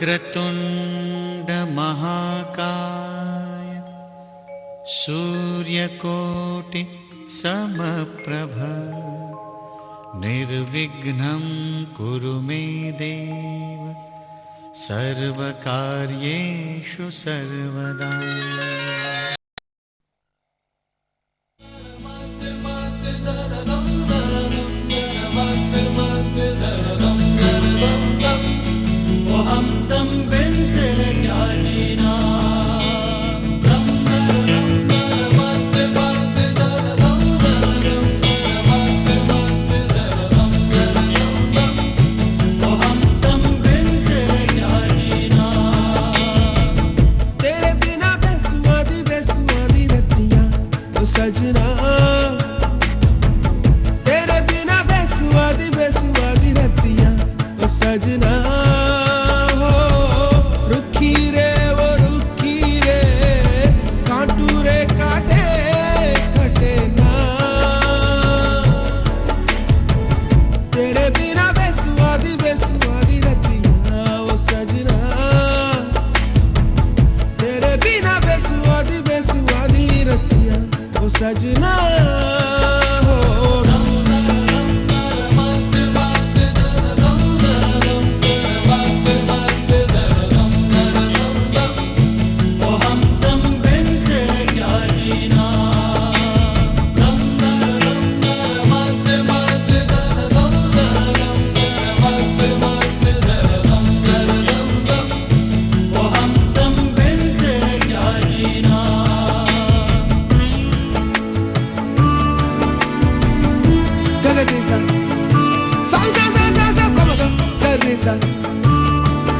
वक्रतुंड महाकाय सूर्यकोटि समप्रभ निर्विघ्नं कुरु मे देव सर्वकार्येषु सर्वदा। सजना तेरे बिना बेसुआदी बेसुआदी रतिया ओ सजना हो रुखी रे वो रुखी रे कांटू रे काटे कटे ना तेरे बिना बेसुआदी बेसुआदी रतिया ओ सजना तेरे बिना बेसुआदी बेसुआदी रतिया ओ सजना हो।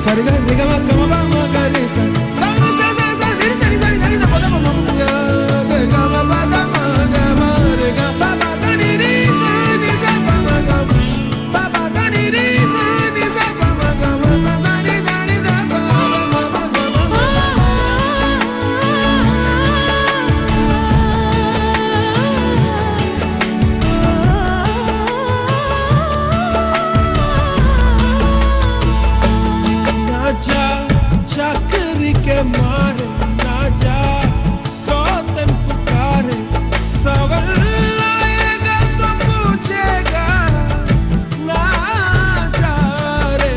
Sariga riga ma kama ba ma garisa sa sa sa sa diri diri diri diri da pada ma ma ga ma ba da ma ga ma re ga ba ba sa diri sa ni sa ba ma ga ba ba sa diri sa ni sa ba ma ga ma ba da ni da ni da ba ma ma ma ga ma चाकरी के मारे ना जा सौतन पुकारे सवाल आएगा तो पूछेगा ना जा रे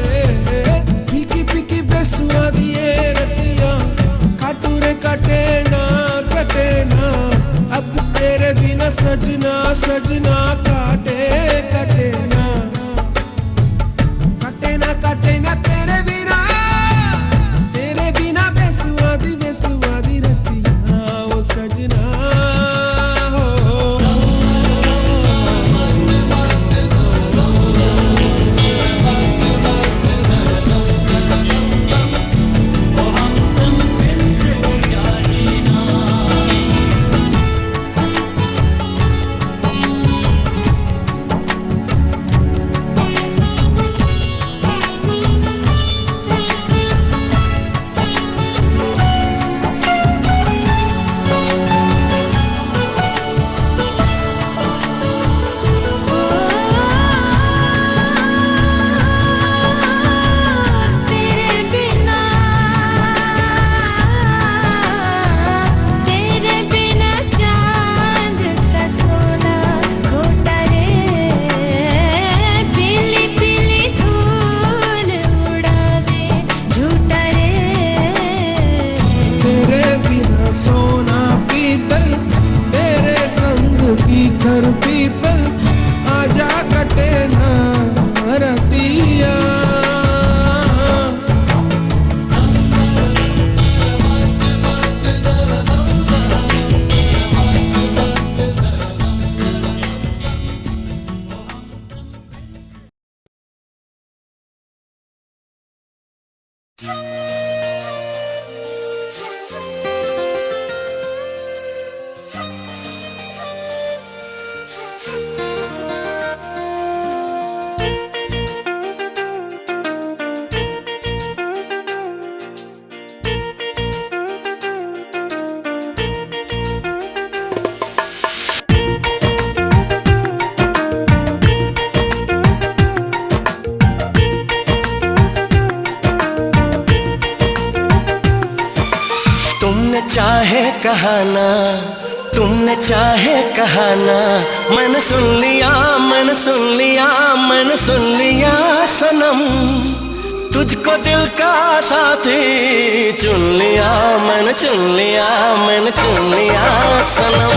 फीकी फीकी बेसुआदी ये रतियां काटू रे कटे ना अब तेरे बिना सजना सजना काटे कटे ना तेरे बिना बेसुआदी बेसुआदी रतिया ओ सजना हो। तुमने चाहे कहाना, तुमने चाहे कहाना, मैंने सुन लिया, मैंने सुन लिया, मैंने सुन लिया सनम, तुझको दिल का साथी चुन लिया, मैंने चुन लिया, मैंने चुन लिया सनम।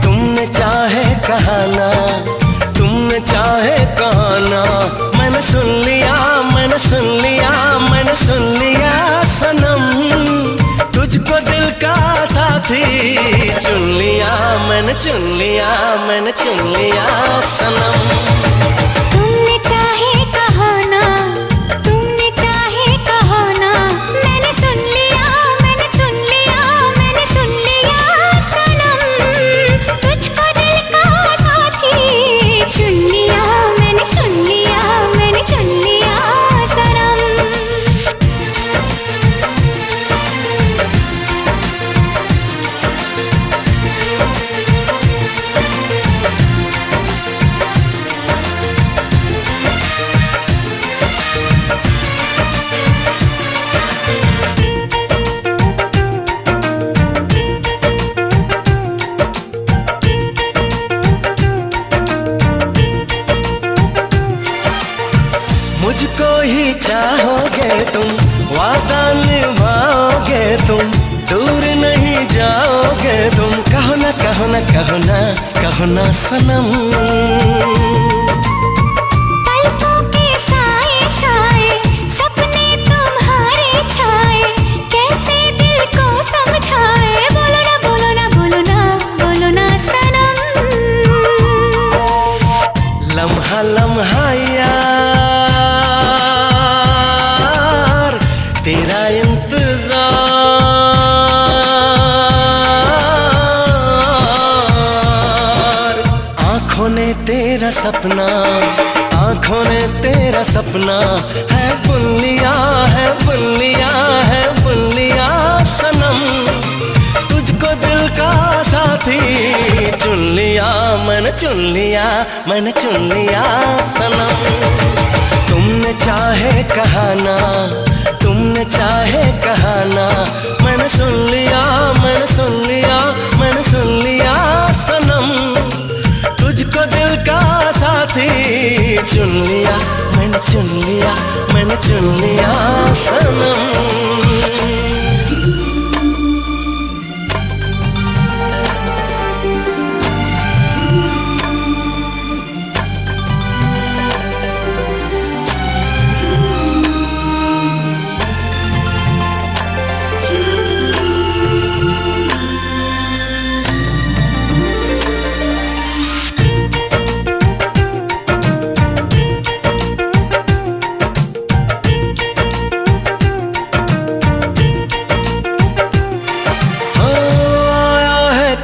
तुमने चाहे कहाना, तुमने चाहे कहाना, मैंने सुन लिया, मैंने सुन लिया, मैंने सुन लिया सनम, तुझको दिल का साथी चुन लिया, मैंने चुन लिया, मैंने चुन लिया सनम। तुमने चाहे कहाना, तुमने चाहे कहाना, मैंने सुन लिया, मैंने सुन लिया, मैंने सुन लिया सनम, तुझको दिल का साथी चुन लिया, मैंने चुन लिया, मैंने चुन लिया सनम। मुझको ही चाहोगे तुम, वादा निभाओगे तुम, दूर नहीं जाओगे तुम, कहो ना कहो ना कहो ना कहो ना सनम। पलकों के साए साए सपने तुम्हारे छाए, कैसे दिल को समझाए, बोलो ना बोलो ना बोलो ना बोलो ना सनम। लम्हा लम्हा यार तेरा इंतजार, आँखों ने तेरा सपना, आँखों ने तेरा सपना है बुन लिया, है बुन लिया, है बुन लिया सनम, तुझको दिल का साथी चुन लिया, मैंने चुन लिया, मैंने चुन लिया सनम। तुमने चाहे कहाना, तुमने चाहे कहाना, मैंने सुन लिया, मैंने सुन लिया, मैंने सुन लिया सनम, तुझको दिल का साथी चुन लिया, मैंने चुन लिया, मैंने चुन लिया सनम।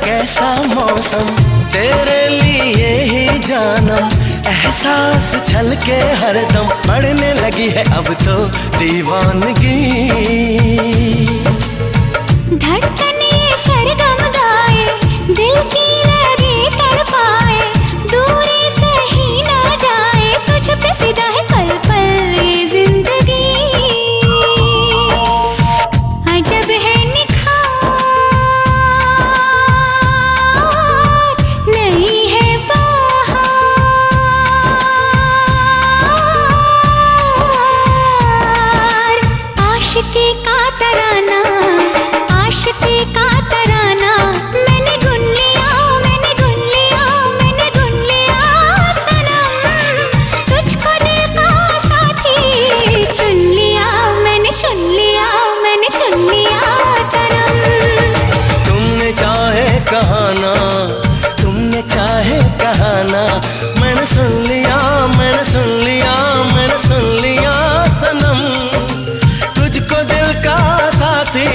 कैसा मौसम तेरे लिए ही जानम, एहसास छलके हरदम, बढ़ने लगी है अब तो दीवानगी, धड़कने सरगम गाए, दिल की लगी तड़पाए, दूरी से ही ना जाए, तुझ पे फिदा है पल पल ये जिंदगी, अजब है निखार, नहीं है बहार, आशिकी का तराना, आशिकी का तराना, मैंने गुन लिया, मैंने गुन लिया, मैंने गुन लिया सनम, तुझको दिल का साथी चुन लिया, मैंने चुन लिया, मैंने चुन लिया सनम। तुमने चाहे कहाना, तुमने चाहे कहाना, मैंने सुन लिया, मैंने सुन लिया, मैंने सुन लिया सनम, तुझको दिल का साथी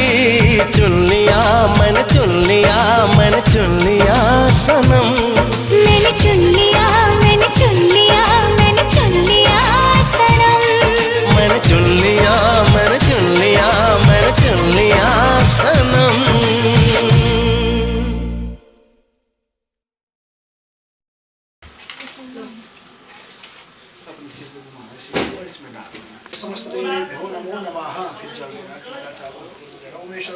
चुन लिया, मैंने चुन लिया, मैंने चुन लिया सनम। मैंने चुन लिया, मैंने चुन लिया, मैंने चुन लिया सनम। मैंने चुन लिया, मैंने चुन लिया, मैंने चुन लिया सनम। समस्ते भ्यो नमो नमः। फिर जल्दी उमेश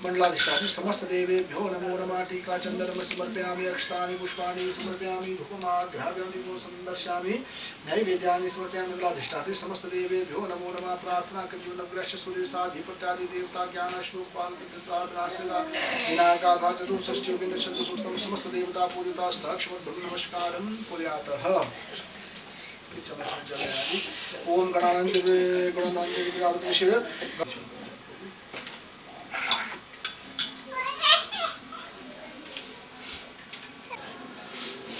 मंडलाधिष्ठाति समस्त देवेभ्यो नमो नमः। टीका चंदनम समर्पयामि, अक्षतानि पुष्पाणि समर्पयामि, धूपमाध्यापयामि, संदर्शयामि, नैवेद्यानि समर्पयामि। मंडलाधिष्ठाति समस्त देवेभ्यो नमो नमः। प्रार्थना करियो नवग्रह सूर्य साधिपत्यादि देवता ज्ञान श्लोक पाल विनायका चतुष्टि विभिन्न छंद सूक्तम समस्त देवता पूजिता स्तक्षमद्भव नमस्कारं कुर्यातः। ओम गणानंद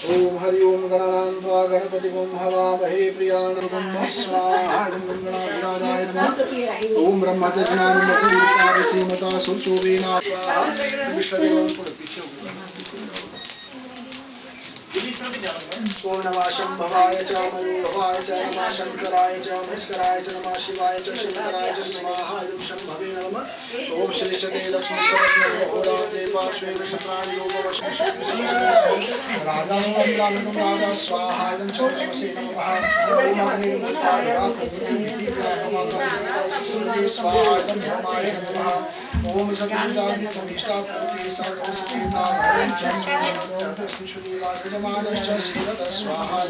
ओम हरि ओम गणानान्त्वा गणपतिगुं हवामहे प्रियाणगुं स्वाहा गणाधिराजाय नमः। ओम ब्रह्मचर्याय सीमता सुचोवेना स्वाहा। विष्णुदेवं पीछे ओम नमः शंभवाय च मयोभवाय च नमः शंकराय च महेश्वराय च नमः शिवाय च शंकराय च स्वाहा। इदं शंभवे नमः। ओम श्री चते लक्ष्मी सरस्वती होरात्रे पार्श्वे नक्षत्राणि योगवशं राजा राजा स्वाहा। इदं च नमसे नमः। ओम अग्निर्मुखाय स्वाहा। इदं ब्रह्माय नमः। ओम सत्याग्नि प्रतिष्ठा पूर्ति सर्वसुखेता यजमानश्च श्रीरथ स्वाहा।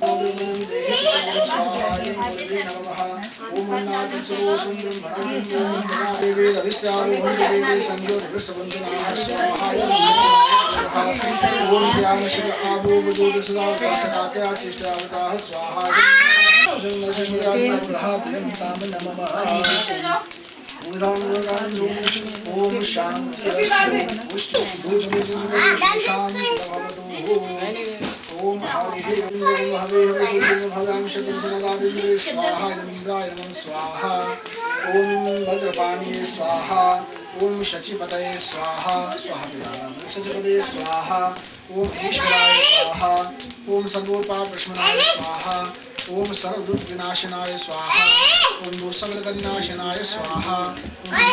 ओम देवी रविश्चारोहण संयोग वृषबंधना स्वाहा। ओम ज्ञान शिव आबो वजोद सदा सकाप्या चेष्टावता स्वाहा। ओम शांति ओम हरि स्वाहा। इंद्राय नमः स्वाहा। ओम वज्रपाणि स्वाहा। ओम शचीपतये स्वाहा शचीपतये स्वाहा। ओम ईश्वराय स्वाहा। ओम सर्वोपाप्रश्मनाय स्वाहा। ओम सर्वदुख विनाशनाय स्वाहा। ओम दुस्सगलकलनाशनाय स्वाहा। ओम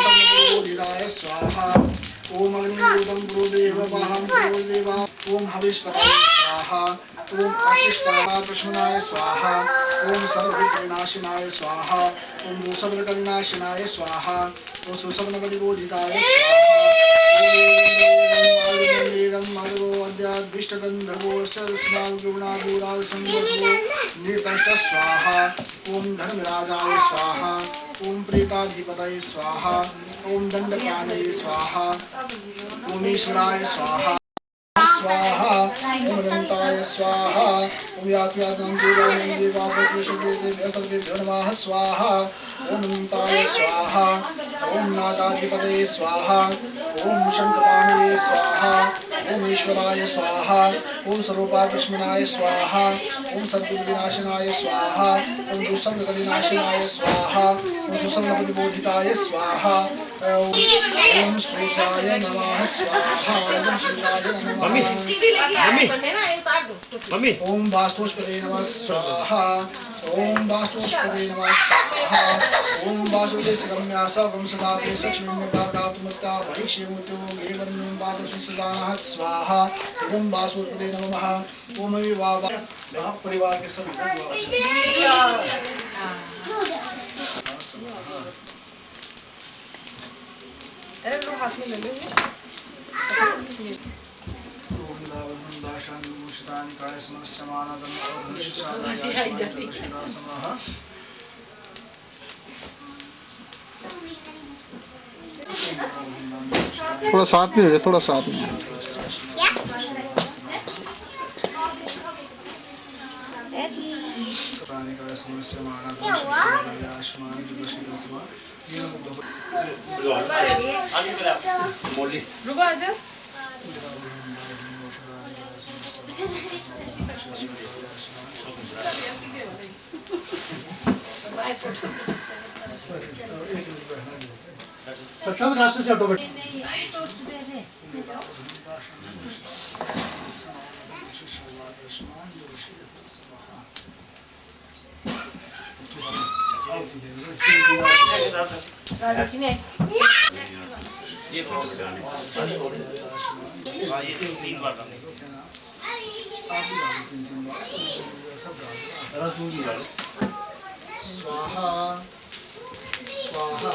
सर्वोदिताय स्वाहा। ओम अग्निरूपं गुरुदेव वाहं गुरुदेवा। ओम हविष्पतये स्वाहा। ओम अक्षिष्टप्रश्मनाय स्वाहा। ओम सर्वदुख विनाशनाय स्वाहा। ओम दुस्सगलकलनाशनाय स्वाहा। ओम सुसवनबलिबोधिताय स्वाहा। अद्याद्विष्टगन्धर्वो सरस्वती स्वाहा। ओम धर्मराजाय स्वाहा। ओम प्रेताधिपतये स्वाहा। ओम दंडपाणये स्वाहा। ओम ईश्वराय स्वाहा स्वाहा। ओम अनंताय स्वाहा। ओम यात्यात्मं देवानां देवाकृष्णदेवेभ्यः सर्वेभ्यो नमः स्वाहा। ओम अनंताय स्वाहा। ओम नागाधिपतये स्वाहा। ओम शंखपाणये स्वाहा। ओम ईश्वराय स्वाहा। ओम सर्वोपाकृष्मनाय स्वाहा। ओम सद्गुणविनाशनाय स्वाहा। ओम दुष्संगकलिनाशनाय स्वाहा। ओम सुसंगपरिबोधिताय स्वाहा। ओम सूर्याय नमः स्वाहा। ओम सूर्याय नमः। ओम वास्तुस्पते नमः स्वाहा। ओम वास्तुस्पते नमः स्वाहा। ओम वासुदेवसगम्या सगम सदा ते लक्ष्मीमेकाकातुमत्ता भैक्षेमुतो एवं वासुसदानः स्वाहा। इदं वासुस्पते नमः। ओम विवाह परिवार के सभी हाथ में ले लो। थोड़ा साथ में हो, थोड़ा साथ में। रुको आजा। सब रास्ते से ऑटोमेटिक ये तीन बार करने स्वाहा स्वाहा।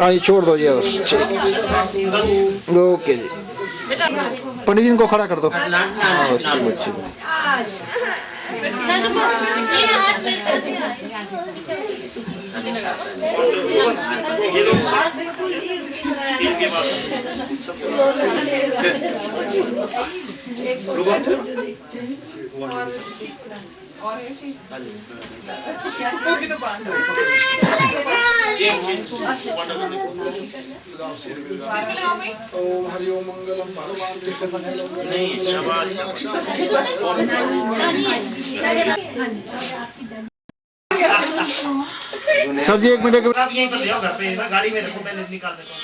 हाँ ये छोड़ दो ये बस। ओके जी, पंडित जी इनको खड़ा कर दो। हाँ बस ठीक है, ठीक ओम हरि ओम मंगलम भगवान विष्णु मंगलम। नहीं शाबाश सर जी एक मिनट, आप यहीं पर ले आओ घर पे ना, गाड़ी में रखो, मैं निकाल देता हूँ।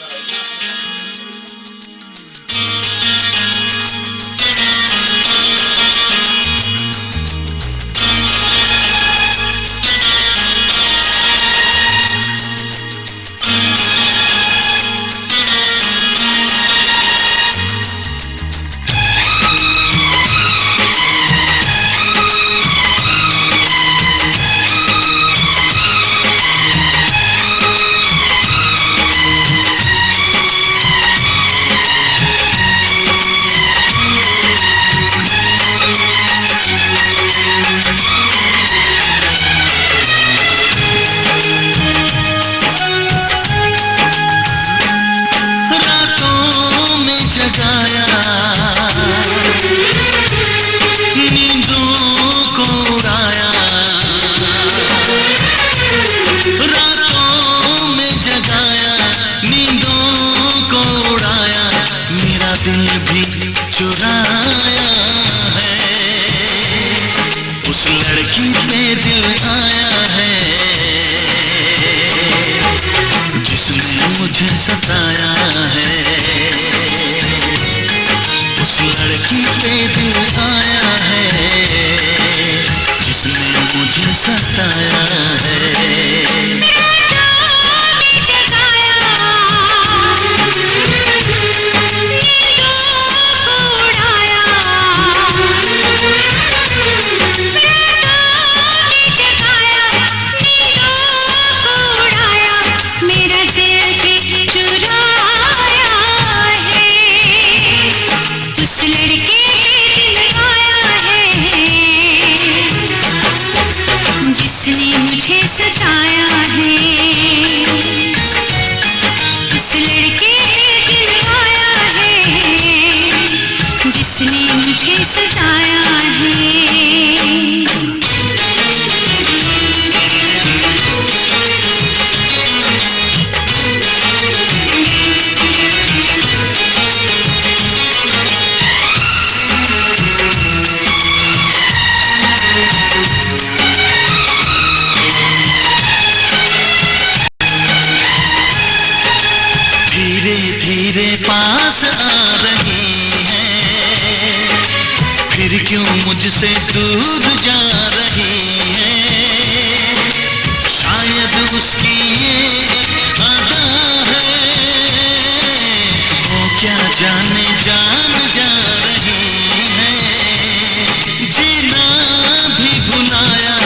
दिल भी चुराया है, उस लड़की पे दिल आया है जिसने मुझे सताया है। उस लड़की पे दिल आया है जिसने मुझे सताया है। जिसने मुझे सताया है, उस लड़के पे दिल आया है जिसने मुझे सताया है। धीरे धीरे पास आ रही है, फिर क्यों मुझसे दूर जा रही है। शायद उसकी ये अदा है, वो क्या जाने जान जा रही है। जीना भी भुलाया,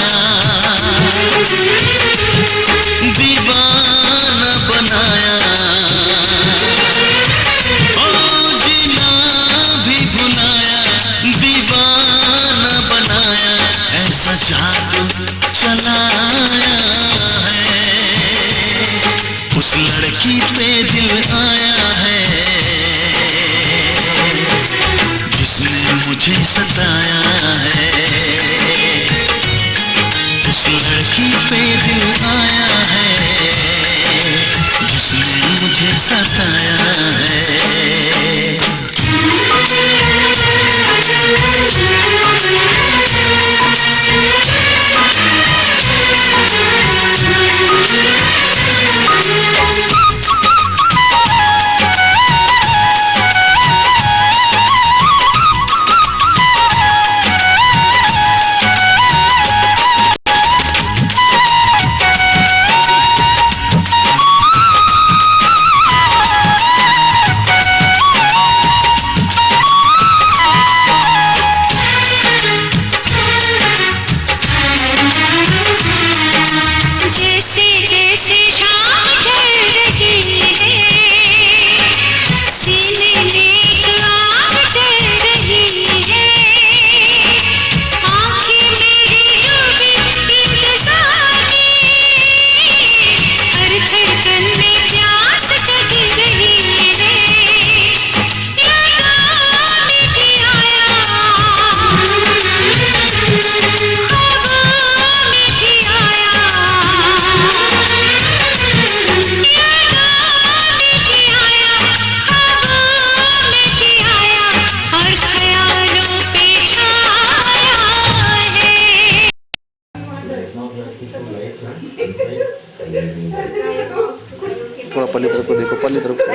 दीवाना बनाया, ऐसा जादू चलाया है। उस लड़की पे दिल आया है जिसने मुझे सताया है। उस लड़की पे दिल आया है जिसने मुझे सताया है। थोड़ा पल्ली तरफ को देखो, पल्ली तरफ को।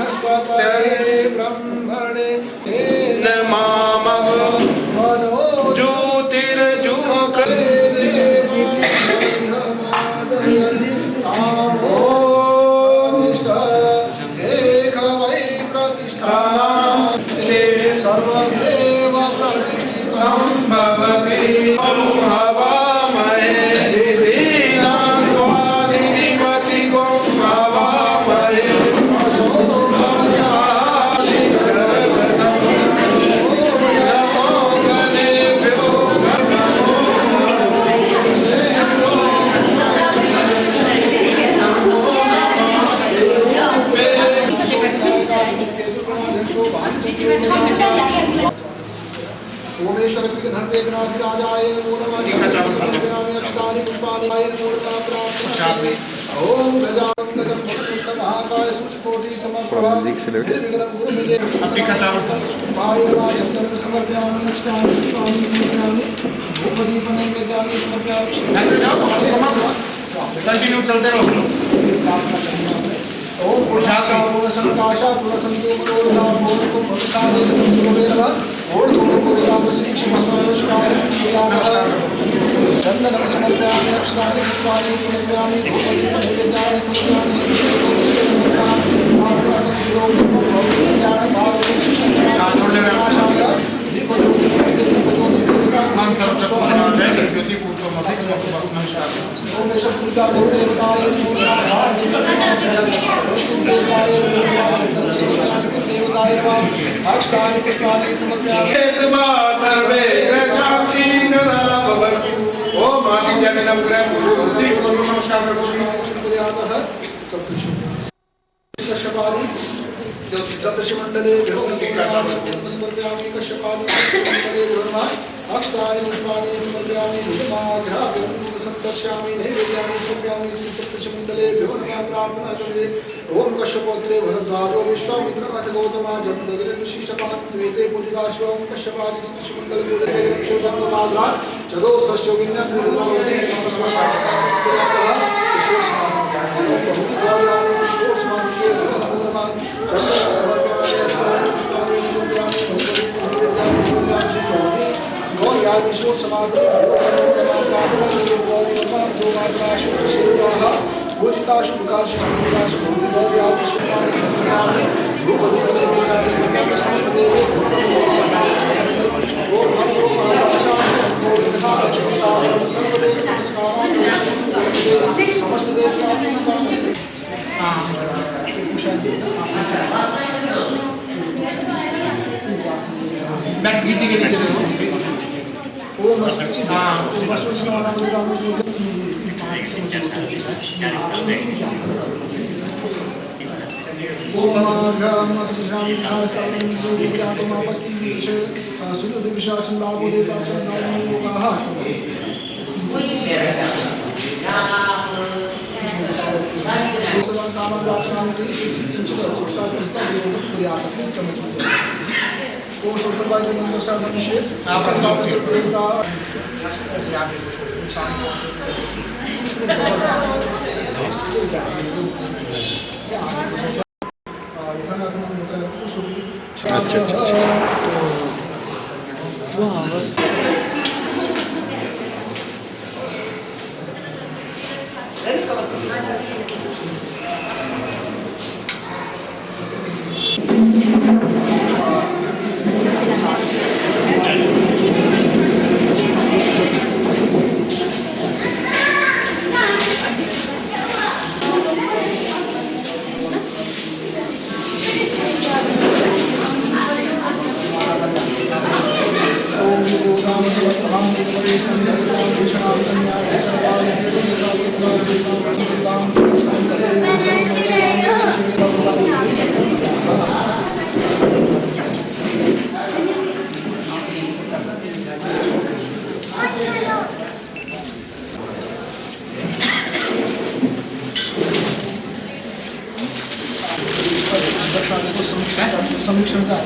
हस्ततले ब्रह्मणे तेन मामः मनो ज्योतिर्ज्योतिरे देवमादयन् तामोनिष्ठ एक वै प्रतिष्ठानास्ते सर्वमेव प्रतिष्ठितं भवति हवामहे दीनां स्वादिनिमति गो हवामहे असो ओमेश्वर विघ्नहर्ते विनाधिराजाय नमो नमः अक्षतानि पुष्पाणि मूर्ता प्राप्त ओम गजानन गजं महाकाय सूचकोटि समप्रभा निर्विघ्नं गुरु मुझे भाई राजंतर समर्पयामि अष्टानि पुष्पाणि समर्पयामि धूपदीप नैवेद्यानि समर्पयामि कंटिन्यू चलते रहो ओम पुरुषाशा पूर्णसंकाशा पूर्णसंयोगोधा पूर्णकुंभ प्रसादेन संपूर्णेन ओढ़ श्री नमस्कार चंदनं समर्पयामि अक्षतानि पुष्पाणि समर्पयामि धूपदीप नैवेद्यानि अक्षतानि पुष्पाणि समर्पयामि सर्वे रक्षांसि नमः भवन्तु ओम आदित्यं ग्रहं श्री नमस्कार कश्यपाली सप्तर्षि मंडले समर्पयामि कश्यपाली अक्षतानि पुष्पाणि समर्पयामि सप्तर्ष्यामि नैवेद्यानि समर्पयामि श्री सप्तर्षि मंडले प्रार्थना करे ओम कश्यपोत्रे भरद्वाजो विश्वामित्र अथ गौतमा जमदग्रे विशिष्टपात्वेते पूजिताश्वं कश्यपादि सप्तर्षि मंडल पूजते शोचन्दमाद्रा चदो षष्ठयोगिन्या पूजितावसि गौर्यादिशो समाद्रे पूजिताशु प्रकाशु पूजिताशु गौर्यादिशु समस्त देवे ओम हरि ओम समस्त देवता बैठ गीति के नीचे ओम समीक्षण का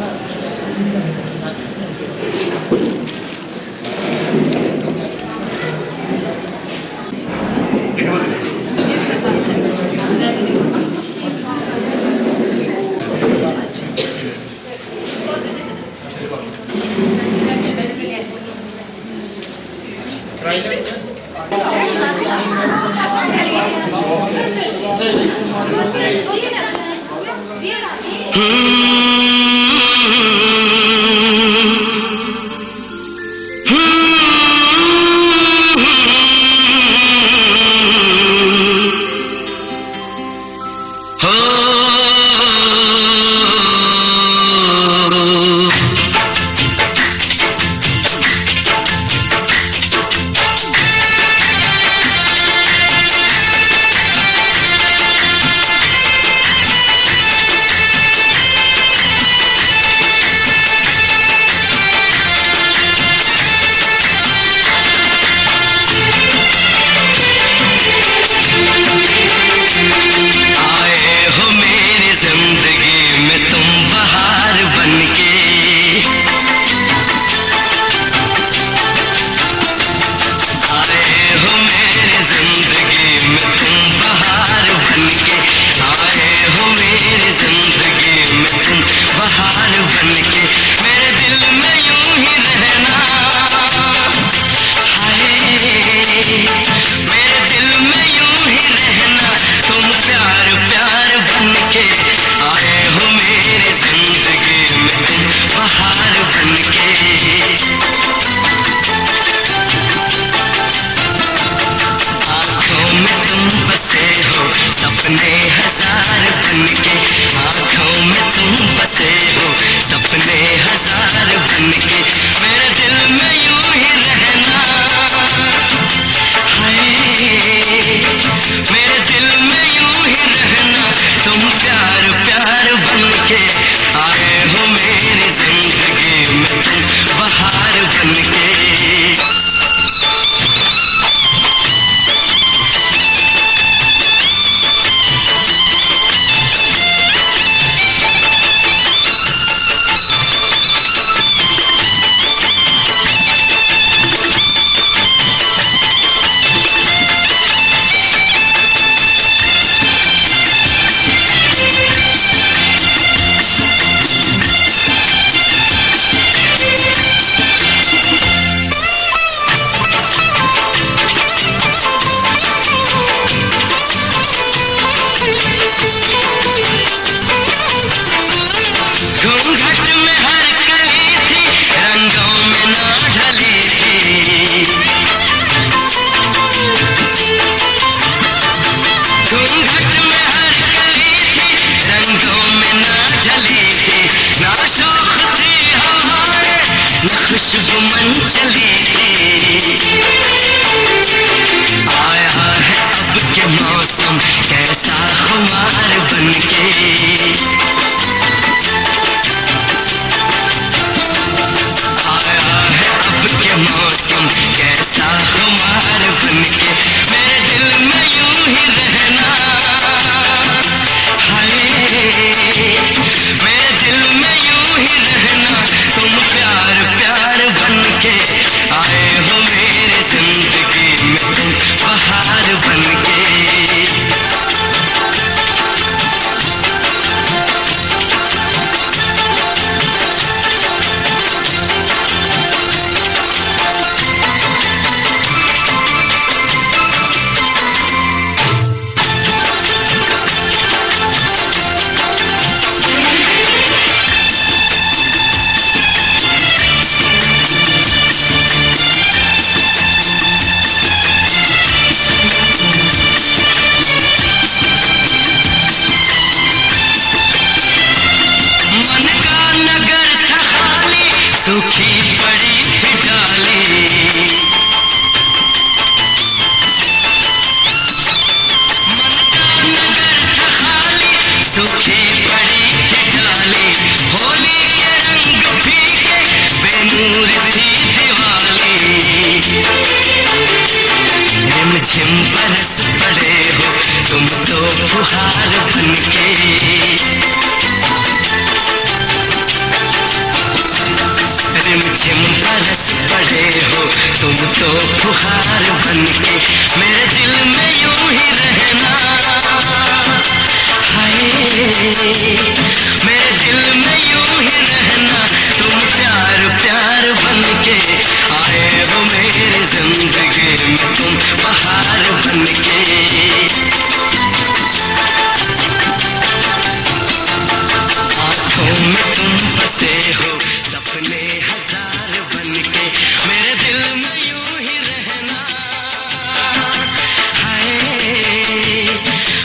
में तुम बसे हो सपने हजार बनके मेरे दिल में यूं ही रहना हाय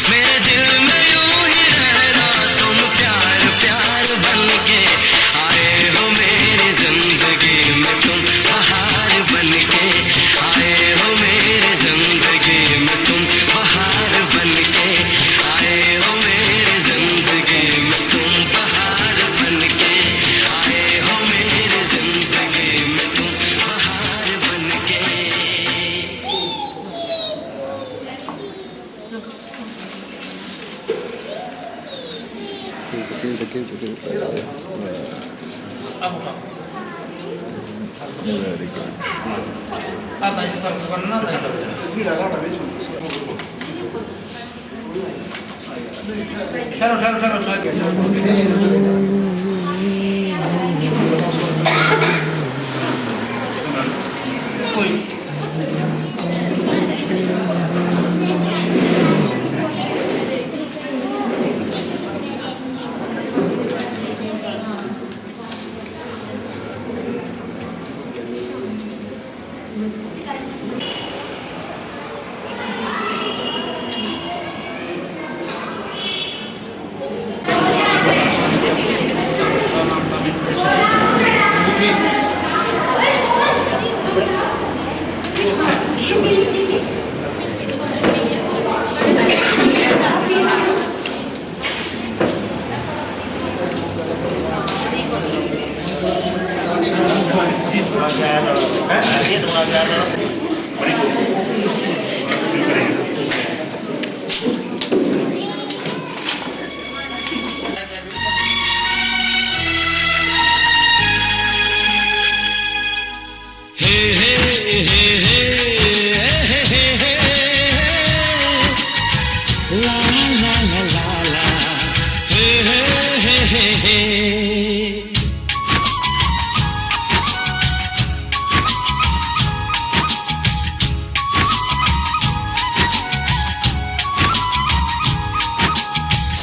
मेरे दिल में यूं ही रहना तुम प्यार प्यार बनके आए हो मेरी जिंदगी में तुम बहार बनके आए हो मेरी जिंदगी में तुम बहार बनके आए हो मेरी जिंदगी में तुम बहार बनके आए हो मेरी जिंदगी में तुम बहार बनके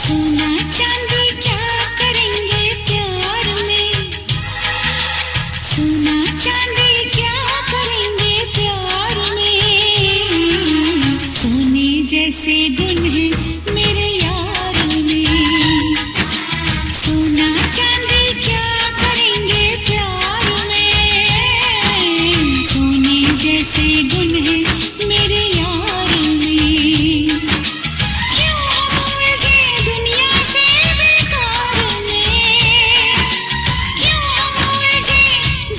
सोना चांदी क्या करेंगे प्यार में सोना चांदी क्या करेंगे प्यार में सोने जैसे गुण है मेरे यार में सोना चांदी क्या करेंगे प्यार में सोने जैसे गुण है मेरे यार में क्यों हम उलझे दुनिया से बेकार में क्यों हम उलझे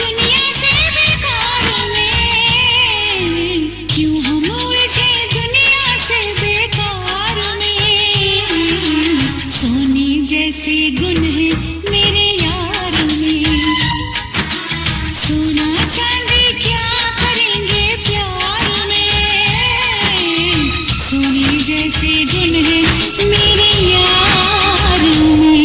दुनिया से बेकार में क्यों हम उलझे दुनिया से बेकार में सोने जैसे गुण है मेरे यार में सोना चांदी क्या करेंगे प्यार में सोने जैसे गुण है मेरे यार में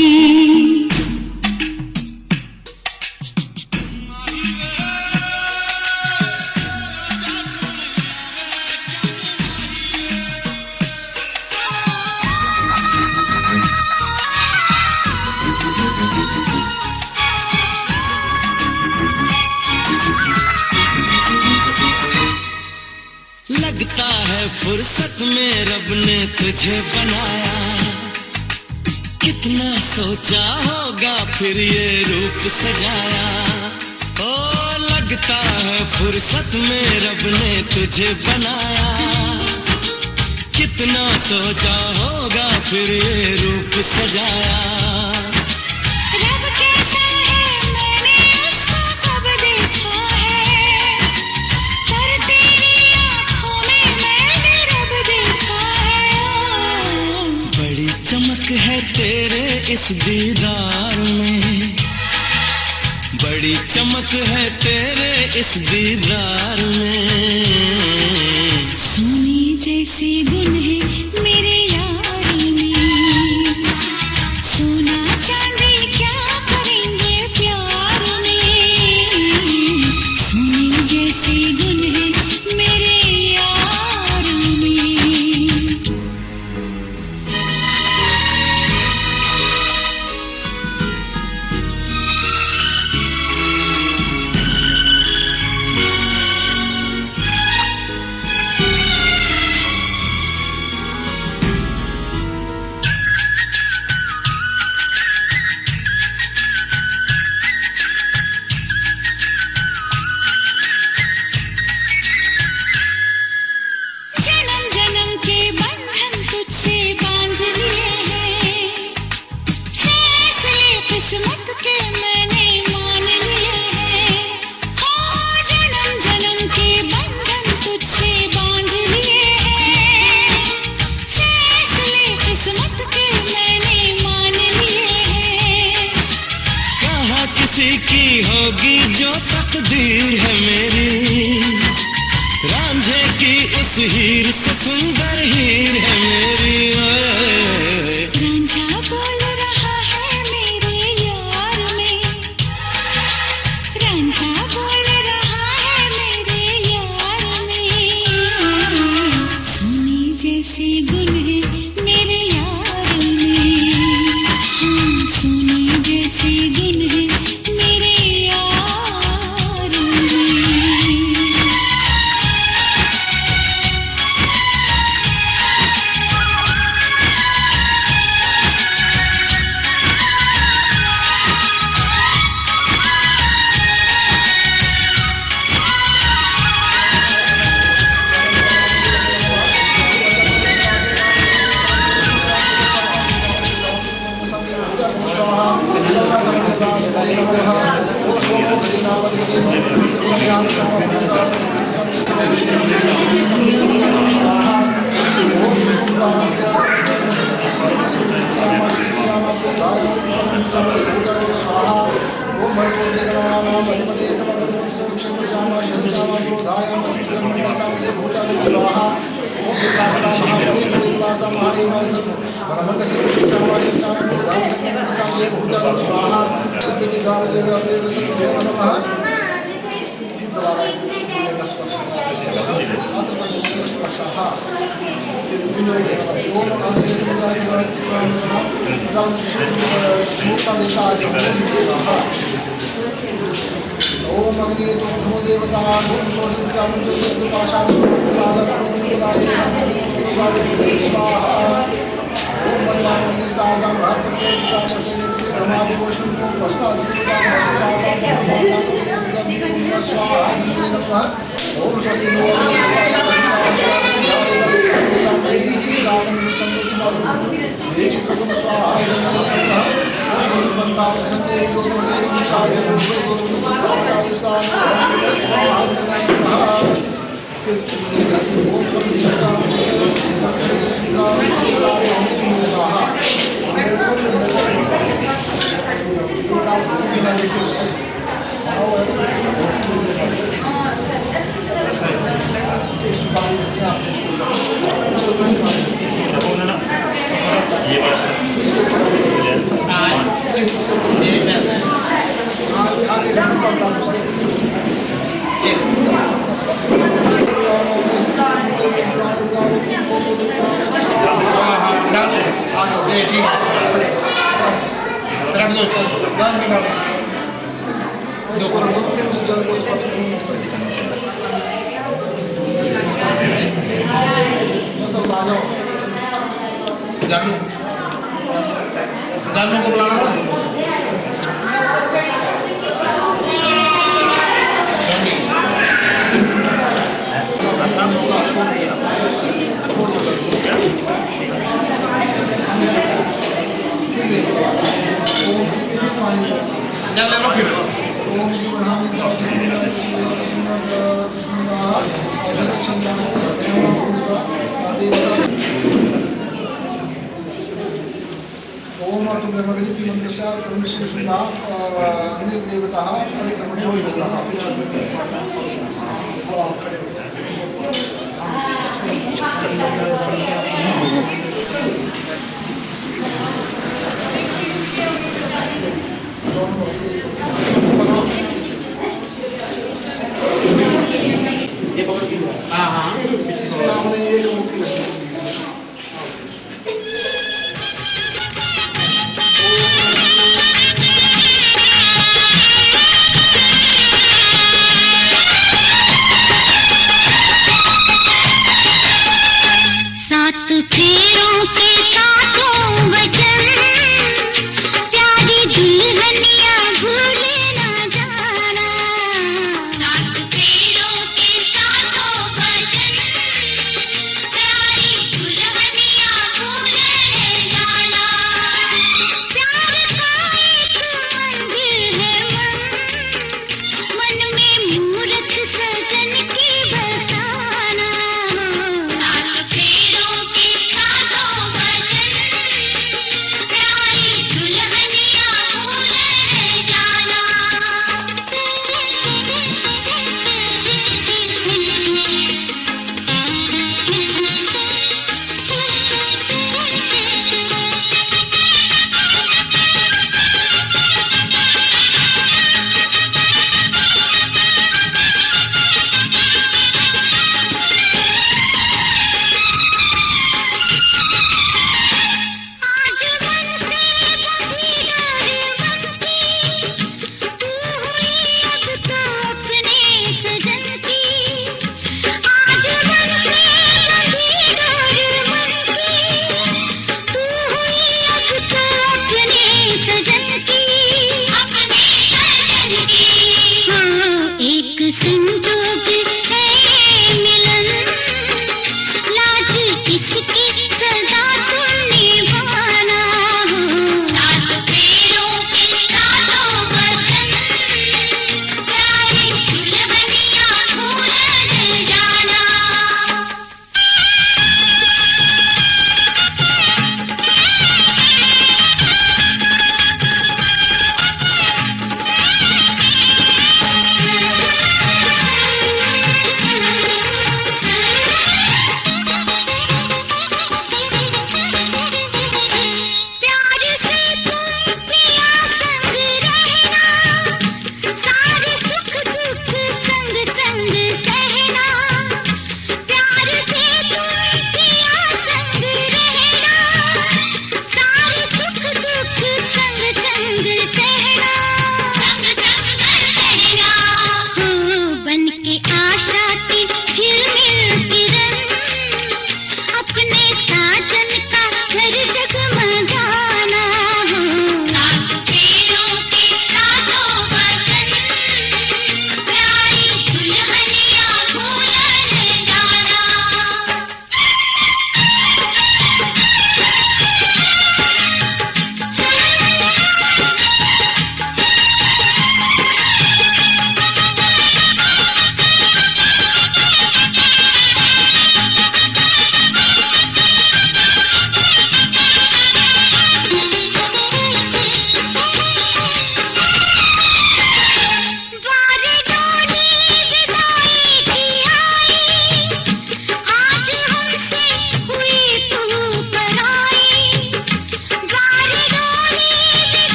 लगता है फुर्सत में रब ने तुझे बनाया कितना सोचा होगा फिर ये रूप सजाया ओ लगता है फुर्सत में रब ने तुझे बनाया कितना सोचा होगा फिर ये रूप सजाया रब कैसा है मैंने उसको कब देखा है पर तेरी आँखों में मैंने रब देखा है बड़ी चमक है तेरे इस दीदार में बड़ी चमक है तेरे इस दीदार में सोने जैसे गुण है मेरे यार में सोना चांदी क्या करेंगे प्यार में सोने जैसे गुण है मेरे यार में किस्मत के मैंने मान लिए हैं। हो जन्म जन्म के बंधन तुझसे बांध लिए हैं। फैसले किस्मत के मैंने मान लिए हैं। कहा किसी की होगी जो तकदीर है मेरी, रांझे की उस हीर से सुंदर हीर है मेरी। रांझा बोल रहा है मेरे यार में, रांझा बोल रहा है मेरे यार में। सोने जैसे गुण है मेरे यार में, हाँ सोने जैसे गुण है मेरे यार में। ओम अग्नि तुम देवता ओम सोसिता मुझे पाशा स्वाहा ओम भगवान सागा भक्त ब्रह्मादि को शुभ वस्ता स्वाहा ओम स्वस्ति जानू को बुलाना ओम तुमगति मंत्रस्य सुधा निर्देवता परिक्रमणे फेरों के साथों वचन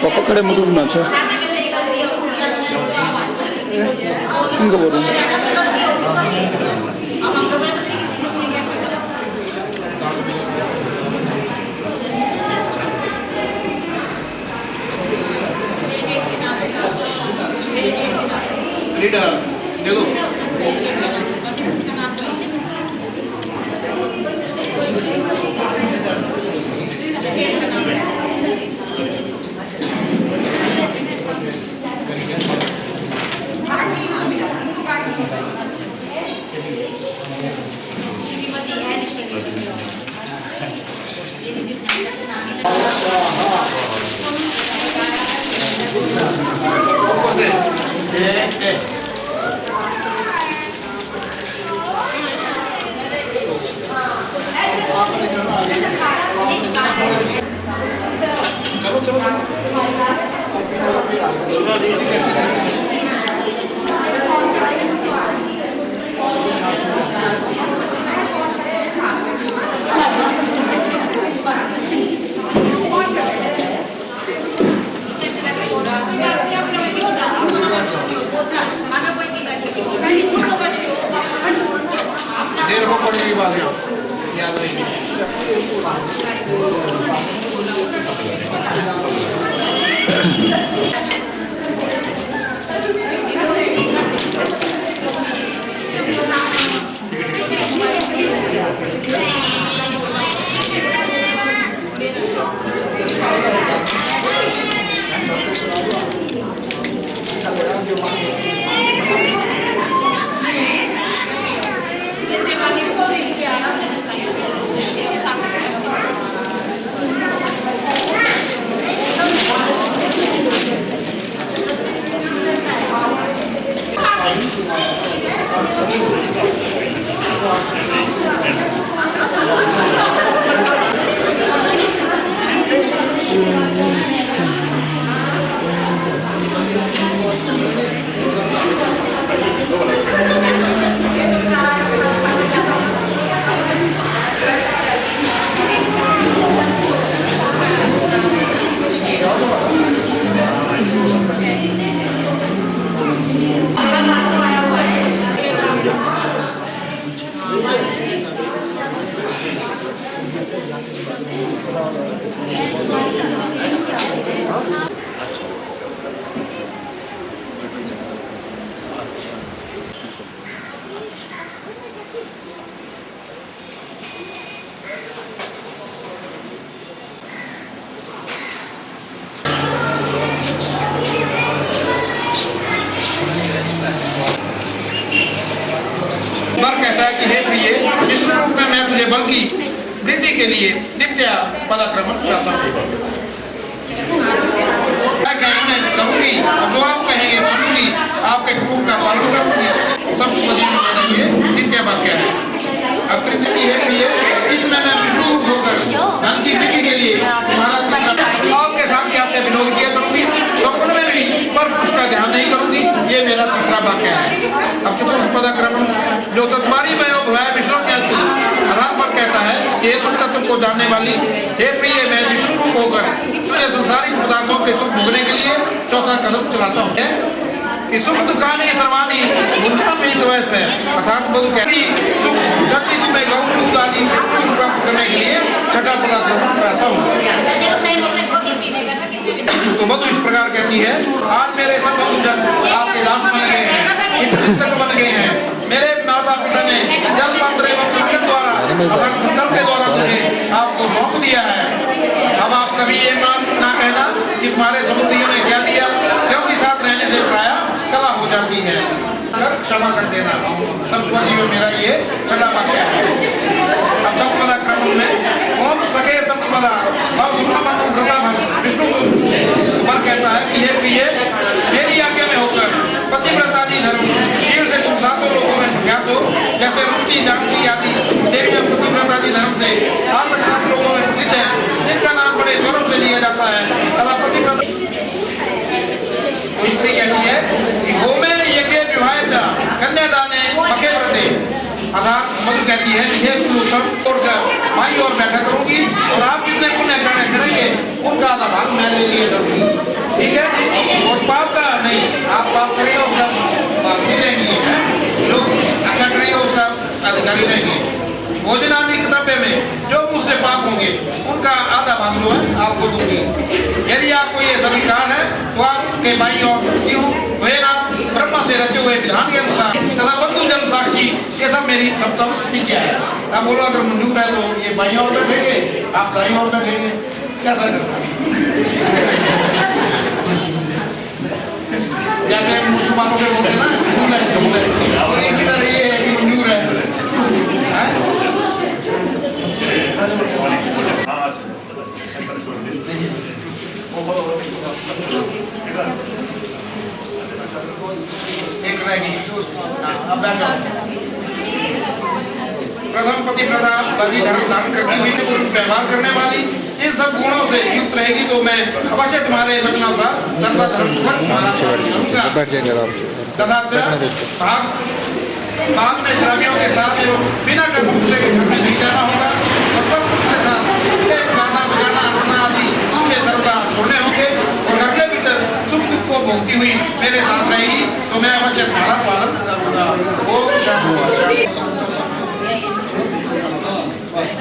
पापा खड़े मुझे ना अच्छा इनको बोलो लीडर देखो देर को पड़ेगी बात याद रहेगी कहता है कि हे प्रिय विष्णु रूप में मैं तुझे बल की वृद्धि के लिए नित्य पदाक्रमण करता हूँ। मैं कहूँगी जो आप कहेंगे मानूंगी, आपके हुक्म का पालन करूंगी। सब ये नित्य वाक्य है। अब तृतीय है प्रिय इसमें मैं विष्णु रूप होकर धन की वृद्धि के लिए आपके साथ यहाँ से विनोद किया करूंगी, स्वप्न में भी पर उसका ध्यान नहीं करूंगी। ये मेरा तीसरा वाक्य है। अब चतुर्थ पदाक्रमण जो तत्वारी में विष्णु के आधार पर कहता है कि ये सुख तत्व को जानने वाली हे प्रिय मैं विष्णु रूप होकर तुझे संसारिक पदार्थों के सुख भोगने के लिए चौथा कदम चलाता हूँ कि सुख दुखानी सर्वानी में तो ऐसे अर्थात बोध कहती सुख सच्ची तुम्हें गौ दूध आदि सुख प्राप्त करने के लिए छठा पदाक्रमण कराता हूँ। तो बधु इस प्रकार कहती है आज मेरे सब बंधुजन आपके दास बन गए हैं, तक बन गए हैं। मेरे माता पिता ने जल पात्र एवं विज्ञान द्वारा अर्थात संकल्प के द्वारा मुझे आपको सौंप दिया है। अब आप कभी ये ना कहना कि तुम्हारे समुद्रियों ने क्या दिया, क्योंकि साथ रहने से प्रायः कला हो जाती है। क्षमा कर देना। सप्तपदी में मेरा ये छठा वाक्य है। अब सप्तपदा क्रम में ओम सखे सप्तपदा और सुब्रह्मण्य विष्णु पर कहता है कि हे प्रिय मेरी आज्ञा में होकर पतिव्रतादि धर्म शील से तुम सातों लोगों में प्रख्यात हो, जैसे रुक्ति जानकी आदि देवियां पतिव्रतादि धर्म से आज तक 7 लोगों में प्रसिद्ध है, जिनका नाम बड़े गौरव से लिया जाता है। पतिव्रता मेरे लिए जरूरी है, ठीक है। और पाप का नहीं, आप पाप करेंगे उसका पाप नहीं लेंगे, जो अच्छा करेंगे उसका अधिकारी लेंगे। भोजन आदि कर्तव्य में जो मुझसे पाप होंगे उनका आधा भाग जो है आपको दूंगी। यदि आपको ये स्वीकार है तो आपके भाई और क्यों वे ना ब्रह्मा से रचे हुए विधान के अनुसार तथा बंधु जन साक्षी ये सब मेरी सप्तम प्रतिज्ञा है। आप बोलो अगर मंजूर है तो ये भाई और बैठेंगे, आप दाई और बैठेंगे, कैसा करना है? जैसे मुसलमानों के बोलते ना और इसी तरह ये है कि मंजूर है। एक रहेगी प्रथम पतिव्रता पति धर्म धारण करती हुई व्यवहार करने वाली इन सब गुणों से युक्त रहेगी तो मैं अवश्य तुम्हारे वचनानुसार सर्वधर्म भाग में श्रावियों के साथ एवं बिना कर्म दूसरे के घर में नहीं जाना होगा और सब कुछ के साथ गाना बजाना हंसना आदि ये सर्वदा छोड़ने होंगे और घर के भीतर सुख दुख को भोगती हुई मेरे साथ रहेगी तो मैं अवश्य तुम्हारा पालन करूंगा। ओम शांति। ओम